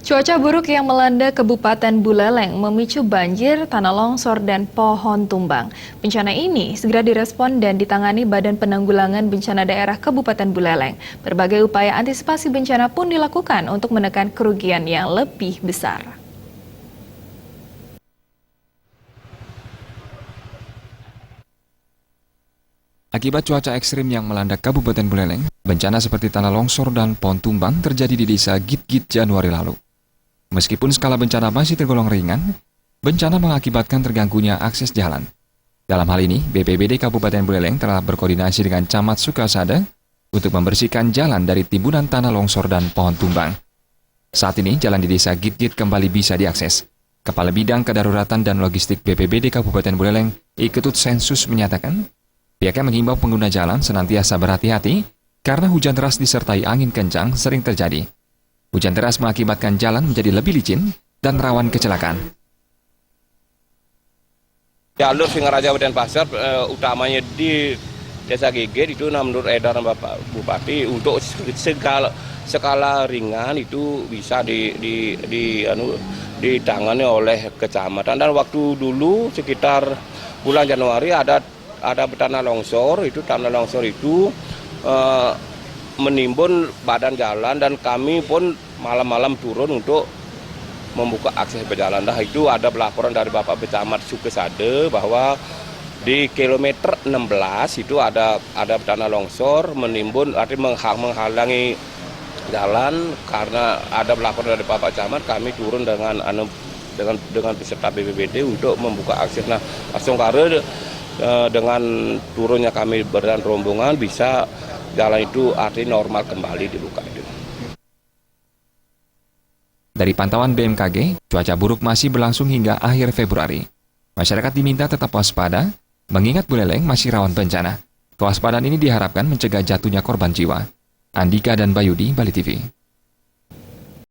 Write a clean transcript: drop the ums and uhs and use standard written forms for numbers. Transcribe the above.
Cuaca buruk yang melanda Kabupaten Buleleng memicu banjir, tanah longsor, dan pohon tumbang. Bencana ini segera direspon dan ditangani Badan Penanggulangan Bencana Daerah Kabupaten Buleleng. Berbagai upaya antisipasi bencana pun dilakukan untuk menekan kerugian yang lebih besar. Akibat cuaca ekstrim yang melanda Kabupaten Buleleng, bencana seperti tanah longsor dan pohon tumbang terjadi di desa Git-Git Januari lalu. Meskipun skala bencana masih tergolong ringan, bencana mengakibatkan terganggunya akses jalan. Dalam hal ini, BPBD Kabupaten Buleleng telah berkoordinasi dengan Camat Sukasada untuk membersihkan jalan dari timbunan tanah longsor dan pohon tumbang. Saat ini, jalan di desa Git-Git kembali bisa diakses. Kepala Bidang Kedaruratan dan Logistik BPBD Kabupaten Buleleng, Iketut Sensus menyatakan, pihaknya menghimbau pengguna jalan senantiasa berhati-hati karena hujan deras disertai angin kencang sering terjadi. Hujan deras mengakibatkan jalan menjadi lebih licin dan rawan kecelakaan. Jalur Singaraja dan Pasar utamanya di Desa Geger itu menurut edaran Bapak Bupati untuk skala ringan itu bisa ditangani oleh kecamatan. Dan waktu dulu sekitar bulan Januari ada tanah longsor itu menimbun badan jalan dan kami pun malam-malam turun untuk membuka akses berjalan. Nah, itu ada pelaporan dari Bapak Camat Sukasada bahwa di kilometer 16 itu ada tanah longsor menimbun, artinya menghalangi jalan. Karena ada pelaporan dari Bapak Camat, kami turun dengan peserta BPBD untuk membuka akses. Nah, langsung karena dengan turunnya kami berdan rombongan bisa jalan itu artinya normal kembali dibuka itu. Dari pantauan BMKG, cuaca buruk masih berlangsung hingga akhir Februari. Masyarakat diminta tetap waspada, mengingat Buleleng masih rawan bencana. Kewaspadaan ini diharapkan mencegah jatuhnya korban jiwa. Andika dan Bayudi, Bali TV.